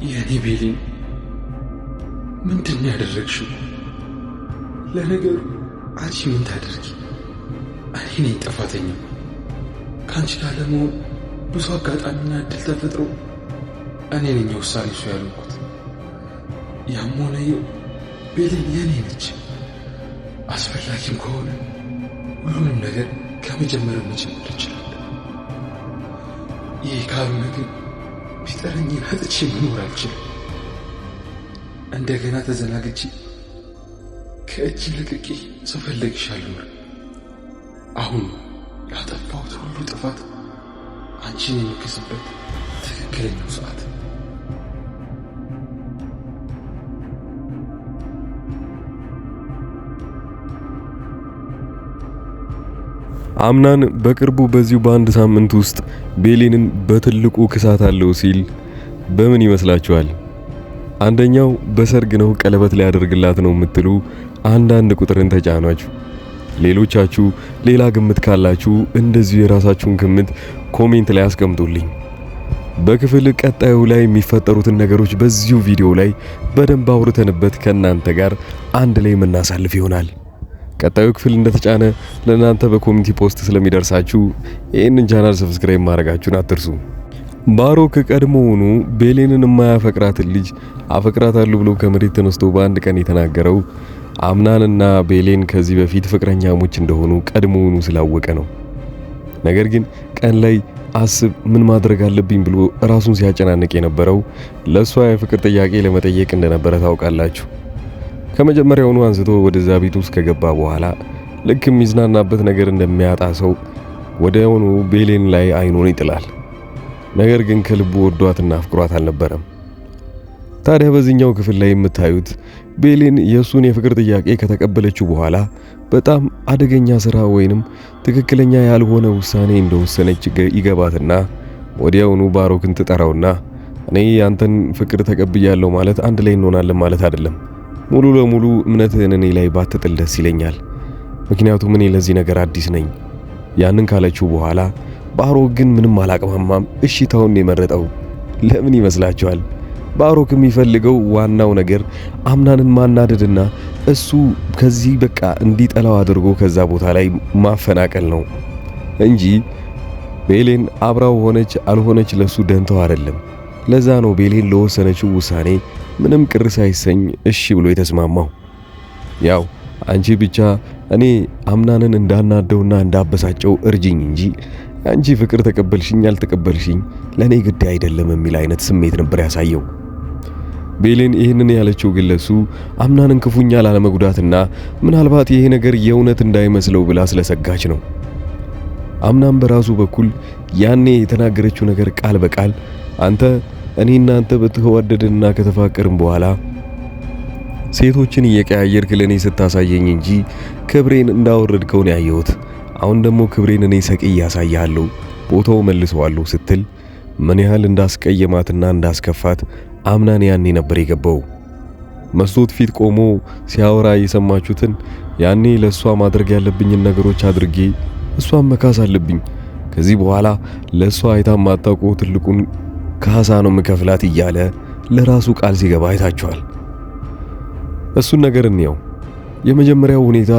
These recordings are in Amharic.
የኔ ቤሊን ምንድን ያደረግሽው? ለነገሩ አንቺ ምን ታደርጊ? እኔ ነኝ ጥፋተኛ። ከአንቺ ጋር ለመሆን ብዙ አጋጣሚና እድል ተፈጥሮ እኔ ነኝ ውሳኔ እሱ ያልኩት። ያም ሆነ ቤሊን የኔ ነች። አስፈላጊም ከሆነ ሁሉንም ነገር ከመጀመሪያው መጀመር ይችላል። ይህ ካልሆነ ግን ቢጠረኝ አጥቼ መኖር አልችልም። እንደገና ተዘናግቼ ከእጅ ልቅቄ ስፈልግሻለሁ። አሁን ላጠፋሁት ሁሉ ጥፋት አንቺን የምክስበት ትክክለኛው ሰዓት። አምናን በቅርቡ በዚሁ በአንድ ሳምንት ውስጥ ቤሊንን በትልቁ ክሳታለሁ ሲል በምን ይመስላችኋል? አንደኛው በሰርግ ነው ቀለበት ሊያደርግላት ነው የምትሉ አንዳንድ ቁጥርን ተጫኗችሁ። ሌሎቻችሁ ሌላ ግምት ካላችሁ እንደዚሁ የራሳችሁን ግምት ኮሜንት ላይ አስቀምጡልኝ። በክፍል ቀጣዩ ላይ የሚፈጠሩትን ነገሮች በዚሁ ቪዲዮ ላይ በደንብ አውርተንበት ከናንተ ጋር አንድ ላይ የምናሳልፍ ይሆናል። ቀጣዩ ክፍል እንደተጫነ ለናንተ በኮሚኒቲ ፖስት ስለሚደርሳችሁ ይህንን ቻናል ሰብስክራይብ ማድረጋችሁን አትርሱ። ባሮክ ቀድሞውኑ ቤሊንን የማያፈቅራትን ልጅ አፈቅራታለሁ ብሎ ከመሬት ተነስቶ በአንድ ቀን የተናገረው አምናንና ቤሌን ከዚህ በፊት ፍቅረኛሞች እንደሆኑ ቀድሞውኑ ስላወቀ ነው። ነገር ግን ቀን ላይ አስብ ምን ማድረግ አለብኝ ብሎ ራሱን ሲያጨናንቅ የነበረው ለሷ የፍቅር ጥያቄ ለመጠየቅ እንደነበረ ታውቃላችሁ። ከመጀመሪያውኑ አንስቶ ወደዛ ቤት ውስጥ ከገባ በኋላ ልክ የሚዝናናበት ነገር እንደሚያጣ ሰው ወዲያውኑ ቤሌን ላይ አይኑን ይጥላል። ነገር ግን ከልቡ ወዷትና አፍቅሯት አልነበረም። ታዲያ በዚህኛው ክፍል ላይ የምታዩት ቤሌን የሱን የፍቅር ጥያቄ ከተቀበለችው በኋላ በጣም አደገኛ ስራ ወይንም ትክክለኛ ያልሆነ ውሳኔ እንደወሰነች ይገባትና ወዲያውኑ ባሮክን ትጠራውና እኔ ያንተን ፍቅር ተቀብያለሁ ማለት አንድ ላይ እንሆናለን ማለት አይደለም። ሙሉ ለሙሉ እምነትህን እኔ ላይ ባትጥል ደስ ይለኛል። ምክንያቱም እኔ ለዚህ ነገር አዲስ ነኝ። ያንን ካለችው በኋላ ባሮክ ግን ምንም አላቅማማም። እሺታውን የመረጠው ለምን ይመስላችኋል? ባሮክ የሚፈልገው ዋናው ነገር አምናንን ማናደድና እሱ ከዚህ በቃ እንዲጠላው አድርጎ ከዛ ቦታ ላይ ማፈናቀል ነው እንጂ ቤሌን አብራው ሆነች አልሆነች ለሱ ደንተው አይደለም። ለዛ ነው ቤሌን ለወሰነችው ውሳኔ ምንም ቅር ሳይሰኝ እሺ ብሎ የተስማማው። ያው አንቺ ብቻ እኔ አምናንን እንዳናደውና እንዳበሳጨው እርጅኝ እንጂ አንቺ ፍቅር ተቀበልሽኝ አልተቀበልሽኝ ለኔ ግድ አይደለም የሚል አይነት ስሜት ነበር ያሳየው። ቤሌን ይህንን ያለችው ግለሱ አምናንን ክፉኛ ላለመጉዳትና ምናልባት ይሄ ነገር የእውነት እንዳይመስለው ብላ ስለሰጋች ነው። አምናን በራሱ በኩል ያኔ የተናገረችው ነገር ቃል በቃል አንተ እኔና አንተ በተዋደድንና ከተፋቀርን በኋላ ሴቶችን እየቀያየርክ ለኔ ስታሳየኝ እንጂ ክብሬን እንዳወረድከው ነው ያየሁት። አሁን ደግሞ ክብሬን እኔ ሰቅዬ ያሳያለሁ፣ ቦታው መልሰዋለሁ ስትል ምን ያህል እንዳስቀየማትና እንዳስከፋት አምናን ያኔ ነበር የገባው። መስቶት ፊት ቆሞ ሲያወራ የሰማችሁትን ያኔ ለሷ ማድረግ ያለብኝን ነገሮች አድርጌ እሷን መካስ አለብኝ። ከዚህ በኋላ ለሷ አይታ ማጣቆ ትልቁን ካሳ ነው መከፍላት እያለ ለራሱ ቃል ሲገባ አይታችኋል። እሱን ነገር እንየው። የመጀመሪያው ሁኔታ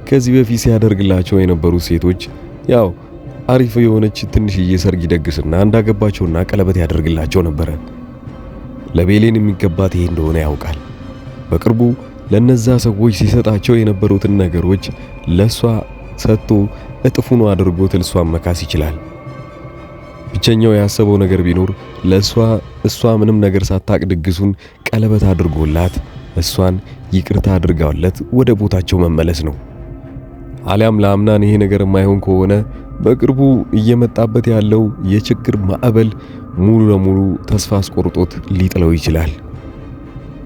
ከዚህ በፊት ሲያደርግላቸው የነበሩ ሴቶች ያው አሪፍ የሆነች ትንሽዬ ሰርግ ይደግስና እንዳገባቸውና ቀለበት ያደርግላቸው ነበረ። ለቤሌን የሚገባት ይሄ እንደሆነ ያውቃል። በቅርቡ ለነዛ ሰዎች ሲሰጣቸው የነበሩትን ነገሮች ለሷ ሰጥቶ እጥፉን አድርጎ እሷን መካስ ይችላል። ብቸኛው ያሰበው ነገር ቢኖር እሷ ምንም ነገር ሳታቅ ድግሱን ቀለበት አድርጎላት እሷን ይቅርታ አድርጋውለት ወደ ቦታቸው መመለስ ነው። አሊያም ለአምናን ይሄ ነገር የማይሆን ከሆነ በቅርቡ እየመጣበት ያለው የችግር ማዕበል ሙሉ ለሙሉ ተስፋ አስቆርጦት ሊጥለው ይችላል።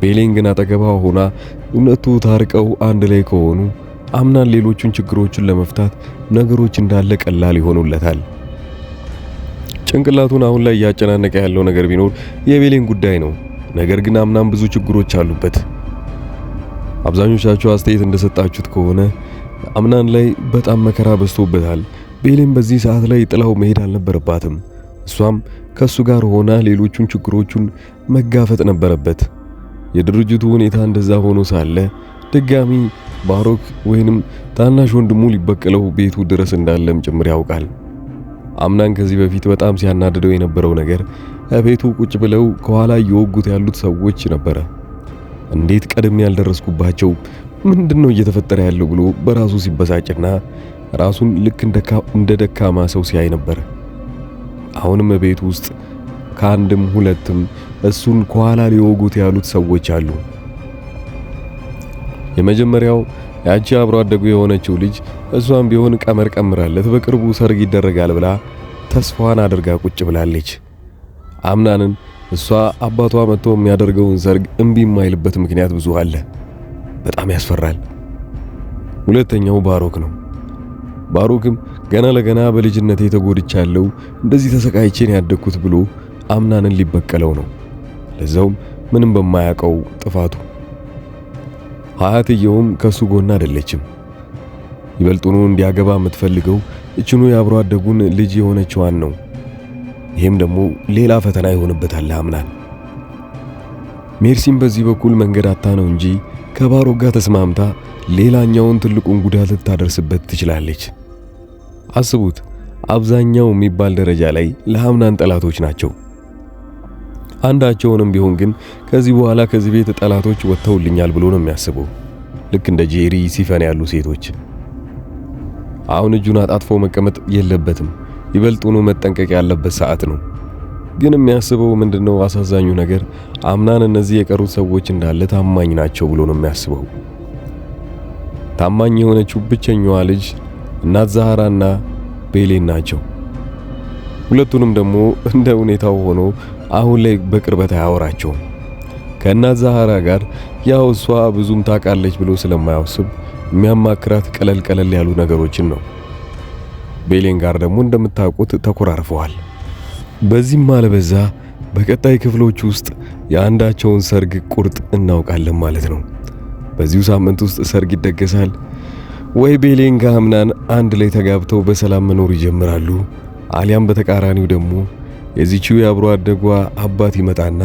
ቤሌን ግን አጠገቧ ሆና እውነቱ ታርቀው አንድ ላይ ከሆኑ አምናን ሌሎቹን ችግሮችን ለመፍታት ነገሮች እንዳለ ቀላል ይሆኑለታል። ጭንቅላቱን አሁን ላይ እያጨናነቀ ያለው ነገር ቢኖር የቤሌን ጉዳይ ነው። ነገር ግን አምናን ብዙ ችግሮች አሉበት። አብዛኞቻችሁ አስተያየት እንደሰጣችሁት ከሆነ አምናን ላይ በጣም መከራ በዝቶበታል። ቤሌን በዚህ ሰዓት ላይ ጥላው መሄድ አልነበረባትም። እሷም ከሱ ጋር ሆና ሌሎቹን ችግሮቹን መጋፈጥ ነበረበት። የድርጅቱ ሁኔታ እንደዛ ሆኖ ሳለ ድጋሚ ባሮክ ወይንም ታናሽ ወንድሙ ሊበቀለው ቤቱ ድረስ እንዳለም ጭምር ያውቃል። አምናን ከዚህ በፊት በጣም ሲያናድደው የነበረው ነገር ቤቱ ቁጭ ብለው ከኋላ እየወጉት ያሉት ሰዎች ነበረ። እንዴት ቀደም ያልደረስኩባቸው ምንድነው እየተፈጠረ ያለው ብሎ በራሱ ሲበሳጭና ራሱን ልክ እንደ ደካማ ሰው ሲያይ ነበር። አሁንም ቤቱ ውስጥ ከአንድም ሁለትም እሱን ከኋላ ሊወጉት ያሉት ሰዎች አሉ። የመጀመሪያው ያቺ አብሮ አደጉ የሆነችው ልጅ እሷም ቢሆን ቀመር ቀምራለት በቅርቡ ሰርግ ይደረጋል ብላ ተስፋዋን አድርጋ ቁጭ ብላለች። አምናንን እሷ አባቷ መጥቶ የሚያደርገውን ሰርግ እምቢ የማይልበት ምክንያት ብዙ አለ። በጣም ያስፈራል። ሁለተኛው ባሮክ ነው። ባሮክም ገና ለገና በልጅነቴ ተጎድቻለሁ፣ እንደዚህ ተሰቃይቼን ያደግኩት ብሎ አምናንን ሊበቀለው ነው። ለዛውም ምንም በማያውቀው ጥፋቱ። ሀያትየውም ከሱ ጎን አይደለችም። ይበልጡኑ እንዲያገባ የምትፈልገው እችኑ የአብሮ አደጉን ልጅ የሆነችዋን ነው። ይሄም ደግሞ ሌላ ፈተና ይሆንበታል አምናን። ሜርሲም በዚህ በኩል መንገድ አታ ነው እንጂ ከባሮክ ጋር ተስማምታ ሌላኛውን ትልቁን ጉዳት ልታደርስበት ትችላለች። አስቡት፣ አብዛኛው የሚባል ደረጃ ላይ ለአምናን ጠላቶች ናቸው። አንዳቸውንም ቢሆን ግን ከዚህ በኋላ ከዚህ ቤት ጠላቶች ወጥተውልኛል ብሎ ነው የሚያስበው። ልክ እንደ ጄሪ፣ ሲፈን ያሉ ሴቶች። አሁን እጁን አጣጥፎ መቀመጥ የለበትም። ይበልጡኑ መጠንቀቅ ያለበት ሰዓት ነው። ግን የሚያስበው ምንድነው? አሳዛኙ ነገር አምናን እነዚህ የቀሩት ሰዎች እንዳለ ታማኝ ናቸው ብሎ ነው የሚያስበው። ታማኝ የሆነችው ብቸኛዋ ልጅ እናት ዛሃራና ቤሌን ናቸው። ሁለቱንም ደግሞ እንደ ሁኔታው ሆኖ አሁን ላይ በቅርበት አያወራቸውም። ከእናት ዛሃራ ጋር ያው እሷ ብዙም ታውቃለች ብሎ ስለማያስብ የሚያማክራት ቀለል ያሉ ነገሮችን ነው። ቤሌን ጋር ደግሞ እንደምታውቁት ተኮራርፈዋል። በዚህም አለበዛ በቀጣይ ክፍሎች ውስጥ የአንዳቸውን ሰርግ ቁርጥ እናውቃለን ማለት ነው። በዚሁ ሳምንት ውስጥ ሰርግ ይደገሳል ወይ ቤሌን ጋር አምናን አንድ ላይ ተጋብተው በሰላም መኖር ይጀምራሉ፣ አሊያም በተቃራኒው ደግሞ የዚህቺው የአብሮ አደጓ አባት ይመጣና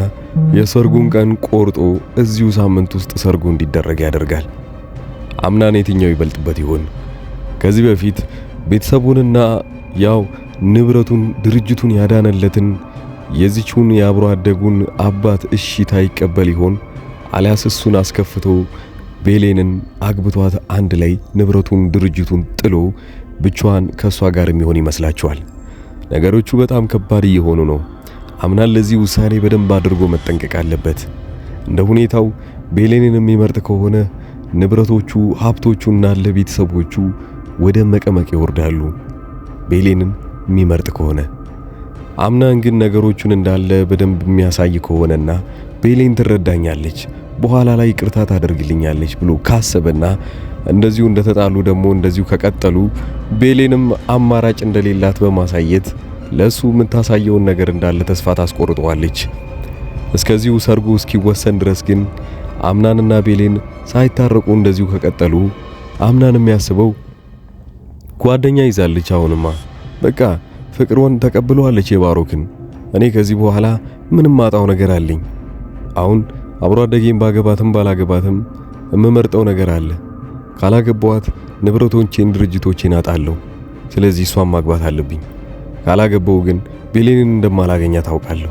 የሰርጉን ቀን ቆርጦ እዚሁ ሳምንት ውስጥ ሰርጉ እንዲደረግ ያደርጋል። አምናን የትኛው ይበልጥበት ይሆን? ከዚህ በፊት ቤተሰቡንና ያው ንብረቱን ድርጅቱን ያዳነለትን የዚህቹን የአብሮ አደጉን አባት እሺታ ይቀበል ይሆን? አሊያስ እሱን አስከፍቶ ቤሌንን አግብቷት አንድ ላይ ንብረቱን ድርጅቱን ጥሎ ብቻዋን ከሷ ጋር የሚሆን ይመስላችኋል? ነገሮቹ በጣም ከባድ እየሆኑ ነው። አምናን ለዚህ ውሳኔ በደንብ አድርጎ መጠንቀቅ አለበት። እንደ ሁኔታው ቤሌንን የሚመርጥ ከሆነ ንብረቶቹ፣ ሀብቶቹና ለቤተሰቦቹ ወደ መቀመቅ ይወርዳሉ። ቤሌንን የሚመርጥ ከሆነ አምናን ግን ነገሮቹን እንዳለ በደንብ የሚያሳይ ከሆነና ቤሌን ትረዳኛለች፣ በኋላ ላይ ይቅርታ ታደርግልኛለች ብሎ ካሰበና እንደዚሁ እንደተጣሉ ደግሞ እንደዚሁ ከቀጠሉ ቤሌንም አማራጭ እንደሌላት በማሳየት ለሱ የምታሳየውን ነገር እንዳለ ተስፋ ታስቆርጠዋለች። እስከዚሁ ሰርጉ እስኪወሰን ድረስ ግን አምናንና ቤሌን ሳይታረቁ እንደዚሁ ከቀጠሉ አምናን የሚያስበው ጓደኛ ይዛለች። አሁንማ በቃ ፍቅሩን ተቀብለዋለች የባሮክን። እኔ ከዚህ በኋላ ምንም ማጣው ነገር አለኝ። አሁን አብሮ አደጌን ባገባትም ባላገባትም የምመርጠው ነገር አለ። ካላገባዋት ንብረቶቼን፣ ድርጅቶቼን አጣለሁ። ስለዚህ እሷን ማግባት አለብኝ። ካላገባው ግን ቤሌንን እንደማላገኛ ታውቃለሁ።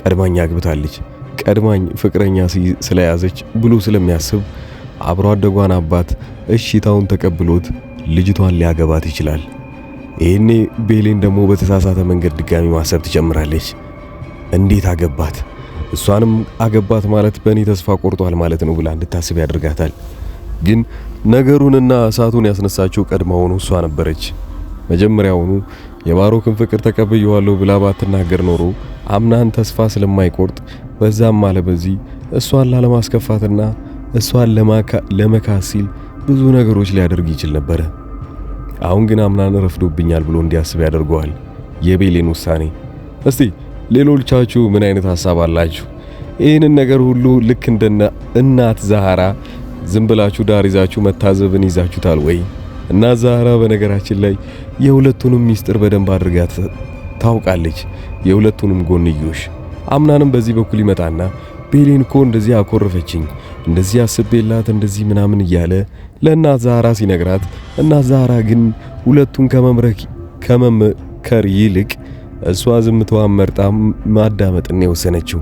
ቀድማኝ አግብታለች፣ ቀድማኝ ፍቅረኛ ስለያዘች ብሎ ስለሚያስብ አብሮ አደጓን አባት እሺታውን ተቀብሎት ልጅቷን ሊያገባት ይችላል። ይሄኔ ቤሌን ደግሞ በተሳሳተ መንገድ ድጋሚ ማሰብ ትጀምራለች። እንዴት አገባት? እሷንም አገባት ማለት በእኔ ተስፋ ቆርጧል ማለት ነው ብላ እንድታስብ ያደርጋታል። ግን ነገሩንና እሳቱን ያስነሳችው ቀድማውኑ እሷ ነበረች። መጀመሪያውኑ የባሮክን ፍቅር ተቀብየዋለሁ ብላ ባትናገር ኖሮ አምናን ተስፋ ስለማይቆርጥ በዛም አለ በዚህ እሷን ላለማስከፋትና እሷን ለመካስ ሲል ብዙ ነገሮች ሊያደርግ ይችል ነበረ። አሁን ግን አምናን ረፍዶብኛል ብሎ እንዲያስብ ያደርገዋል የቤሌን ውሳኔ። እስቲ ሌሎቻችሁ ምን አይነት ሐሳብ አላችሁ? ይህንን ነገር ሁሉ ልክ እንደነ እናት ዛሃራ ዝም ብላችሁ ዳር ይዛችሁ መታዘብን ይዛችሁታል ወይ? እናት ዛሃራ በነገራችን ላይ የሁለቱንም ሚስጥር በደንብ አድርጋ ታውቃለች የሁለቱንም ጎንዮሽ። አምናንም በዚህ በኩል ይመጣና ቤሌን እኮ እንደዚህ አኮረፈችኝ፣ እንደዚህ አስቤላት እንደዚህ ምናምን እያለ ለእናት ዛራ ሲነግራት፣ እናት ዛራ ግን ሁለቱን ከመምከር ይልቅ እሷ ዝምታዋን መርጣ ማዳመጥን የወሰነችው።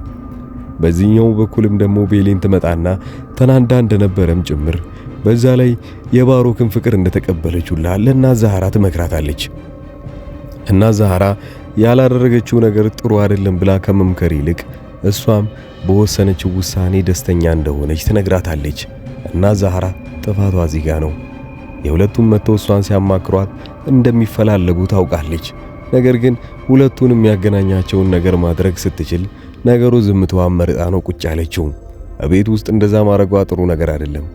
በዚህኛው በኩልም ደግሞ ቤሌን ትመጣና ተናንዳ እንደነበረም ጭምር በዛ ላይ የባሮክን ፍቅር እንደተቀበለችውላ ለእናት ዛራ ትመክራታለች። እናት ዛራ ያላደረገችው ነገር ጥሩ አይደለም ብላ ከመምከር ይልቅ እሷም በወሰነችው ውሳኔ ደስተኛ እንደሆነች ትነግራታለች። እናት ዛራ ጥፋቷ እዚህ ጋ ነው። የሁለቱም መተው እሷን ሲያማክሯት እንደሚፈላለጉ ታውቃለች። ነገር ግን ሁለቱን የሚያገናኛቸውን ነገር ማድረግ ስትችል ነገሩ ዝምታዋን መርጣ ነው ቁጭ ያለችው። ቤት ውስጥ እንደዛ ማድረጓ ጥሩ ነገር አይደለም።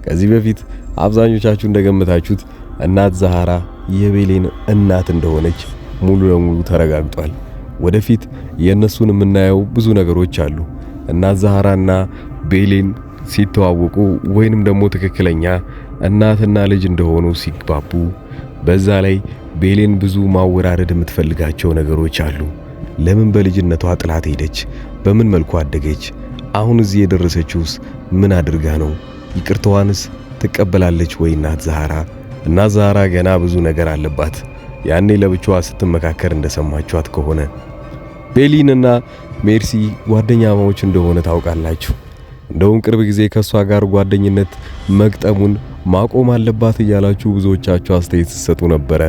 ከዚህ በፊት አብዛኞቻችሁ እንደገመታችሁት እናት ዛራ የቤሌን እናት እንደሆነች ሙሉ ለሙሉ ተረጋግጧል። ወደፊት የእነሱን የምናየው ብዙ ነገሮች አሉ። እናት ዛራና ቤሌን ሲተዋወቁ ወይንም ደግሞ ትክክለኛ እናትና ልጅ እንደሆኑ ሲግባቡ፣ በዛ ላይ ቤሌን ብዙ ማወራረድ የምትፈልጋቸው ነገሮች አሉ። ለምን በልጅነቷ ጥላት ሄደች? በምን መልኩ አደገች? አሁን እዚህ የደረሰችውስ ምን አድርጋ ነው? ይቅርታዋንስ ትቀበላለች ወይ እናት ዛራ? እናት ዛራ ገና ብዙ ነገር አለባት። ያኔ ለብቻዋ ስትመካከር እንደሰማችኋት ከሆነ ቤሊንና ሜርሲ ጓደኛሞች እንደሆነ ታውቃላችሁ። እንደውም ቅርብ ጊዜ ከሷ ጋር ጓደኝነት መግጠሙን ማቆም አለባት እያላችሁ ብዙዎቻችሁ አስተያየት ስትሰጡ ነበረ።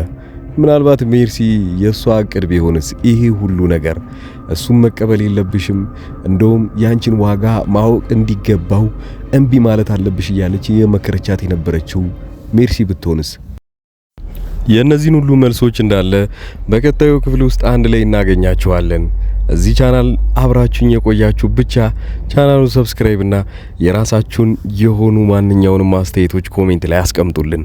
ምናልባት ሜርሲ የሷ እቅድ ቢሆንስ ይሄ ሁሉ ነገር እሱም መቀበል የለብሽም፣ እንደውም ያንቺን ዋጋ ማወቅ እንዲገባው እምቢ ማለት አለብሽ እያለች የመከረቻት የነበረችው ሜርሲ ብትሆንስ? የእነዚህን ሁሉ መልሶች እንዳለ በቀጣዩ ክፍል ውስጥ አንድ ላይ እናገኛቸዋለን። እዚህ ቻናል አብራችሁኝ የቆያችሁ ብቻ ቻናሉን ሰብስክራይብ እና የራሳችሁን የሆኑ ማንኛውንም አስተያየቶች ኮሜንት ላይ አስቀምጡልን።